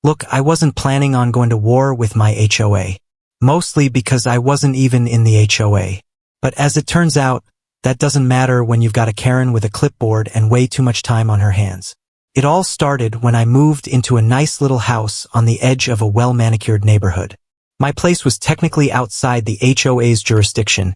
Look, I wasn't planning on going to war with my HOA. Mostly because I wasn't even in the HOA. But as it turns out, that doesn't matter when you've got a Karen with a clipboard and way too much time on her hands. It all started when I moved into a nice little house on the edge of a well-manicured neighborhood. My place was technically outside the HOA's jurisdiction,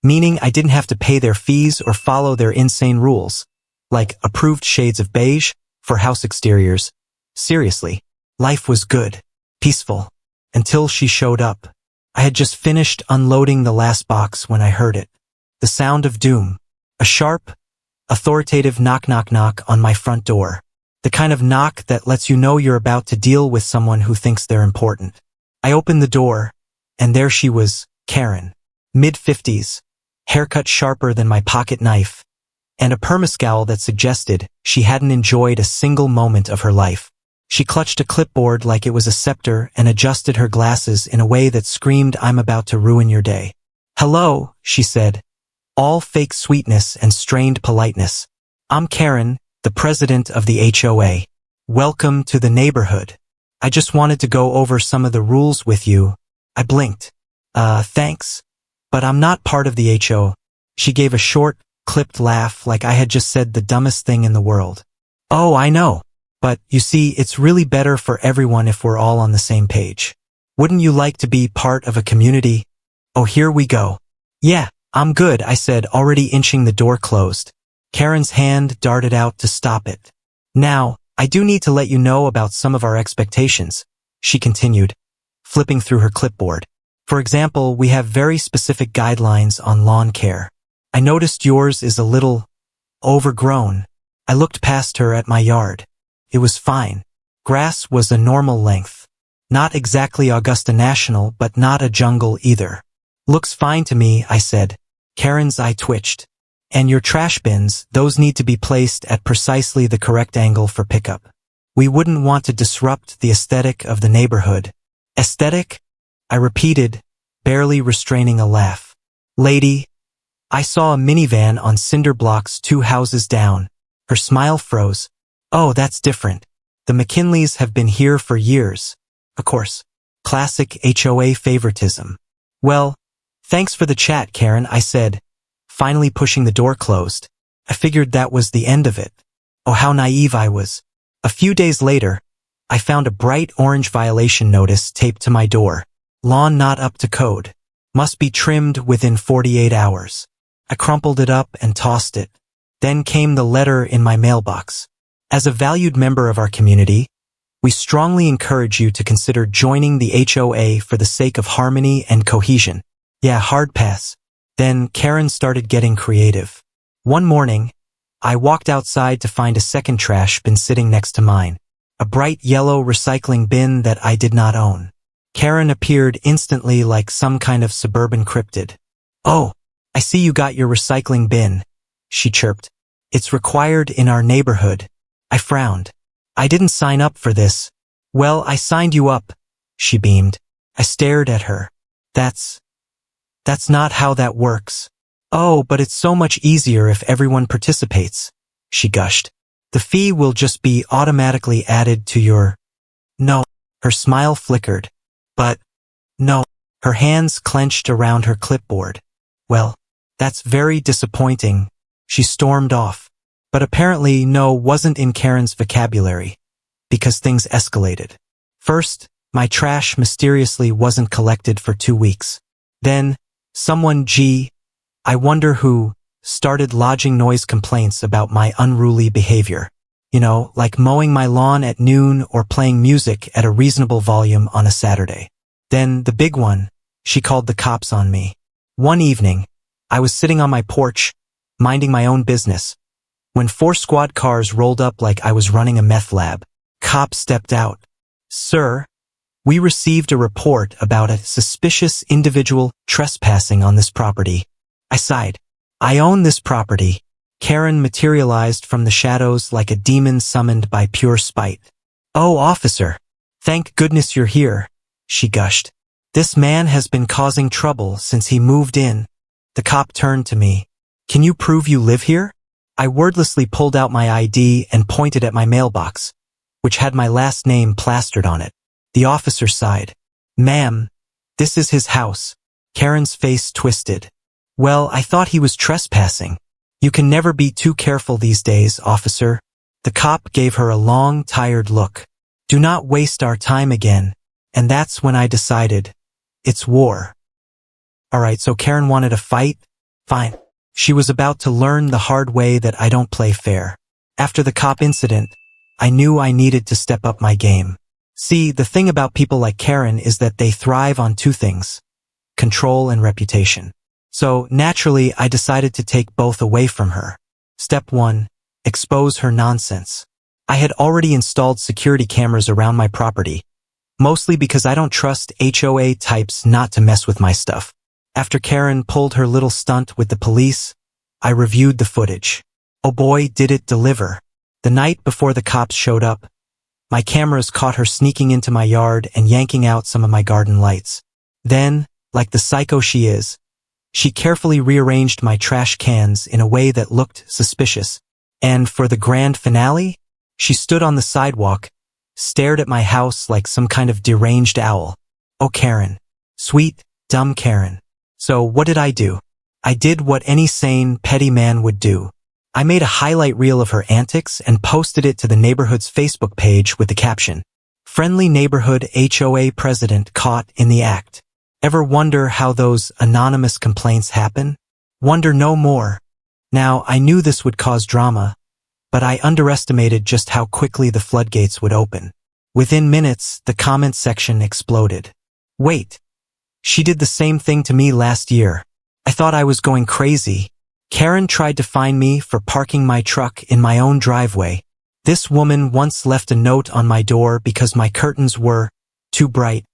meaning I didn't have to pay their fees or follow their insane rules, like approved shades of beige for house exteriors. Seriously, life was good, peaceful, until she showed up. I had just finished unloading the last box when I heard it. The sound of doom. A sharp, authoritative knock knock knock on my front door. The kind of knock that lets you know you're about to deal with someone who thinks they're important. I opened the door, and there she was, Karen. Mid-50s, haircut sharper than my pocket knife, and a permascowl that suggested she hadn't enjoyed a single moment of her life. She clutched a clipboard like it was a scepter and adjusted her glasses in a way that screamed, "I'm about to ruin your day." "Hello," she said, all fake sweetness and strained politeness. "I'm Karen, the president of the HOA. Welcome to the neighborhood. I just wanted to go over some of the rules with you." I blinked. Thanks, but I'm not part of the HOA. She gave a short, clipped laugh like I had just said the dumbest thing in the world. "Oh, I know. But, you see, it's really better for everyone if we're all on the same page. Wouldn't you like to be part of a community?" "Oh, here we go." "Yeah, I'm good," I said, already inching the door closed. Karen's hand darted out to stop it. "Now, I do need to let you know about some of our expectations," she continued, flipping through her clipboard. "For example, we have very specific guidelines on lawn care. I noticed yours is a little overgrown." I looked past her at my yard. It was fine. Grass was a normal length. Not exactly Augusta National, but not a jungle either. "Looks fine to me," I said. Karen's eye twitched. "And your trash bins, those need to be placed at precisely the correct angle for pickup. We wouldn't want to disrupt the aesthetic of the neighborhood." "Aesthetic?" I repeated, barely restraining a laugh. "Lady, I saw a minivan on cinder blocks 2 houses down." Her smile froze. "Oh, that's different. The McKinleys have been here for years." Of course. Classic HOA favoritism. "Well, thanks for the chat, Karen," I said, finally pushing the door closed. I figured that was the end of it. Oh, how naive I was. A few days later, I found a bright orange violation notice taped to my door. "Lawn not up to code. Must be trimmed within 48 hours. I crumpled it up and tossed it. Then came the letter in my mailbox. "As a valued member of our community, we strongly encourage you to consider joining the HOA for the sake of harmony and cohesion." Yeah, hard pass. Then Karen started getting creative. One morning, I walked outside to find a second trash bin sitting next to mine. A bright yellow recycling bin that I did not own. Karen appeared instantly like some kind of suburban cryptid. "Oh, I see you got your recycling bin," she chirped. "It's required in our neighborhood." I frowned. "I didn't sign up for this." "Well, I signed you up," she beamed. I stared at her. That's not how that works." "Oh, but it's so much easier if everyone participates," she gushed. "The fee will just be automatically added to your—" "No." Her smile flickered. "But, no." Her hands clenched around her clipboard. "Well, that's very disappointing." She stormed off. But apparently no wasn't in Karen's vocabulary, because things escalated. First, my trash mysteriously wasn't collected for 2 weeks. Then, someone, I wonder who, started lodging noise complaints about my unruly behavior. You know, like mowing my lawn at noon or playing music at a reasonable volume on a Saturday. Then, the big one, she called the cops on me. One evening, I was sitting on my porch, minding my own business, when 4 squad cars rolled up like I was running a meth lab. Cops stepped out. "Sir, we received a report about a suspicious individual trespassing on this property." I sighed. "I own this property." Karen materialized from the shadows like a demon summoned by pure spite. "Oh, officer, thank goodness you're here," she gushed. "This man has been causing trouble since he moved in." The cop turned to me. "Can you prove you live here?" I wordlessly pulled out my ID and pointed at my mailbox. which had my last name plastered on it. The officer sighed. "Ma'am, this is his house." Karen's face twisted. "Well, I thought he was trespassing." "You can never be too careful these days, officer." The cop gave her a long, tired look. "Do not waste our time again." And that's when I decided, it's war. Alright, so Karen wanted a fight? Fine. She was about to learn the hard way that I don't play fair. After the cop incident, I knew I needed to step up my game. See, the thing about people like Karen is that they thrive on two things: control and reputation. So, naturally, I decided to take both away from her. Step 1. Expose her nonsense. I had already installed security cameras around my property, mostly because I don't trust HOA types not to mess with my stuff. After Karen pulled her little stunt with the police, I reviewed the footage. Oh boy, did it deliver. The night before the cops showed up, my cameras caught her sneaking into my yard and yanking out some of my garden lights. Then, like the psycho she is, she carefully rearranged my trash cans in a way that looked suspicious. And for the grand finale, she stood on the sidewalk, stared at my house like some kind of deranged owl. Oh, Karen. Sweet, dumb Karen. So what did I do? I did what any sane, petty man would do. I made a highlight reel of her antics and posted it to the neighborhood's Facebook page with the caption, "Friendly Neighborhood HOA President Caught in the Act." Ever wonder how those anonymous complaints happen? Wonder no more. Now, I knew this would cause drama, but I underestimated just how quickly the floodgates would open. Within minutes, the comment section exploded. Wait, she did the same thing to me last year. I thought I was going crazy. Karen tried to fine me for parking my truck in my own driveway. This woman once left a note on my door because my curtains were too bright.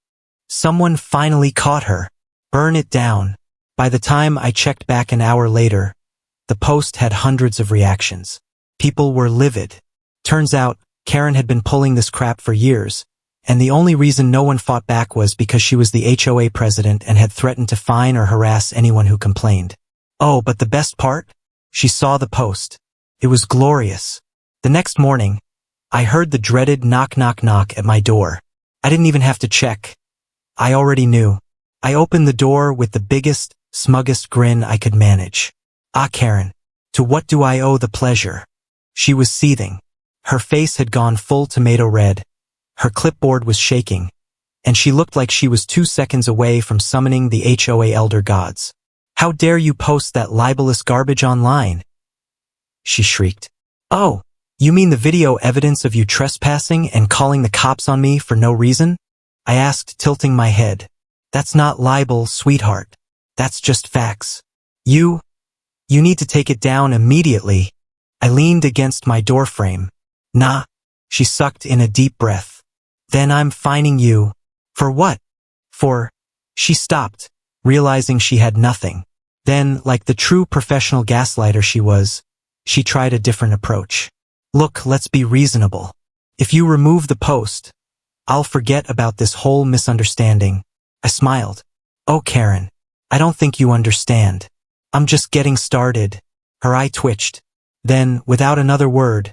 Someone finally caught her. Burn it down. By the time I checked back an hour later, the post had hundreds of reactions. People were livid. Turns out, Karen had been pulling this crap for years, and the only reason no one fought back was because she was the HOA president and had threatened to fine or harass anyone who complained. Oh, but the best part? She saw the post. It was glorious. The next morning, I heard the dreaded knock knock knock at my door. I didn't even have to check. I already knew. I opened the door with the biggest, smuggest grin I could manage. Ah, Karen, to what do I owe the pleasure? She was seething. Her face had gone full tomato red. Her clipboard was shaking, and she looked like she was 2 seconds away from summoning the HOA elder gods. "How dare you post that libelous garbage online?" she shrieked. "Oh, you mean the video evidence of you trespassing and calling the cops on me for no reason?" I asked, tilting my head. "That's not libel, sweetheart. That's just facts. You need to take it down immediately." I leaned against my doorframe. "Nah." She sucked in a deep breath. "Then I'm fining you." "For what?" She stopped, realizing she had nothing. Then, like the true professional gaslighter she was, she tried a different approach. "Look, let's be reasonable. If you remove the post, I'll forget about this whole misunderstanding." I smiled. "Oh, Karen, I don't think you understand. I'm just getting started." Her eye twitched. Then, without another word,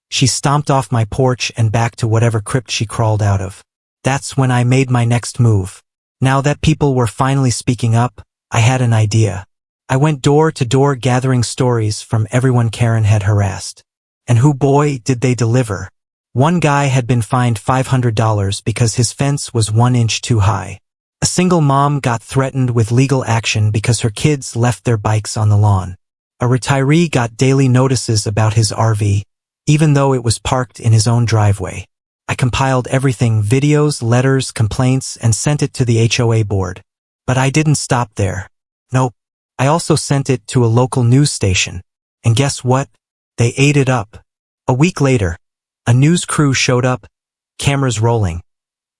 she stomped off my porch and back to whatever crypt she crawled out of. That's when I made my next move. Now that people were finally speaking up, I had an idea. I went door to door gathering stories from everyone Karen had harassed. And who boy did they deliver. One guy had been fined $500 because his fence was 1 inch too high. A single mom got threatened with legal action because her kids left their bikes on the lawn. A retiree got daily notices about his RV, even though it was parked in his own driveway. I compiled everything, videos, letters, complaints, and sent it to the HOA board. But I didn't stop there. Nope. I also sent it to a local news station. And guess what? They ate it up. A week later, a news crew showed up, cameras rolling,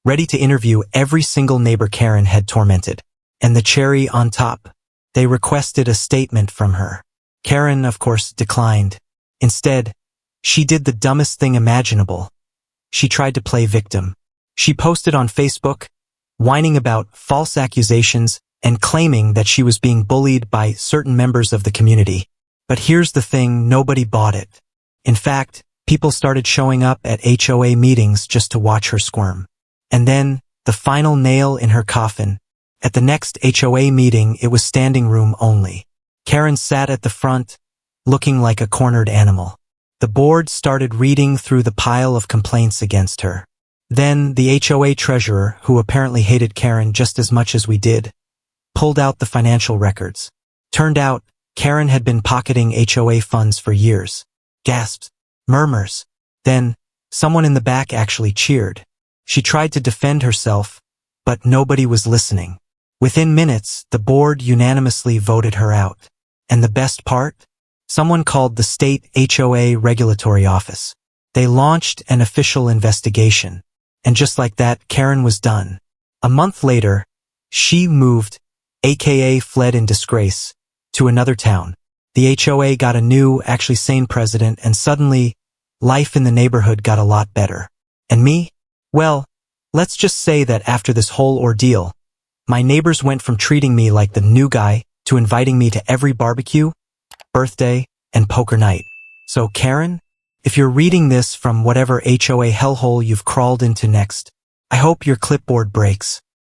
ready to interview every single neighbor Karen had tormented. And the cherry on top, they requested a statement from her. Karen, of course, declined. Instead, she did the dumbest thing imaginable. She tried to play victim. She posted on Facebook, whining about false accusations and claiming that she was being bullied by certain members of the community. But here's the thing, nobody bought it. In fact, People started showing up at HOA meetings just to watch her squirm. And then, the final nail in her coffin. At the next HOA meeting, it was standing room only. Karen sat at the front, looking like a cornered animal. The board started reading through the pile of complaints against her. Then, the HOA treasurer, who apparently hated Karen just as much as we did, pulled out the financial records. Turned out, Karen had been pocketing HOA funds for years. Gasps. Murmurs. Then, someone in the back actually cheered. She tried to defend herself, but nobody was listening. Within minutes, the board unanimously voted her out. And the best part? Someone called the state HOA regulatory office. They launched an official investigation. And just like that, Karen was done. A month later, she moved, aka fled in disgrace, to another town. The HOA got a new, actually sane president, and suddenly, life in the neighborhood got a lot better. And me? Well, let's just say that after this whole ordeal, my neighbors went from treating me like the new guy to inviting me to every barbecue, birthday, and poker night. So Karen, if you're reading this from whatever HOA hellhole you've crawled into next, I hope your clipboard breaks.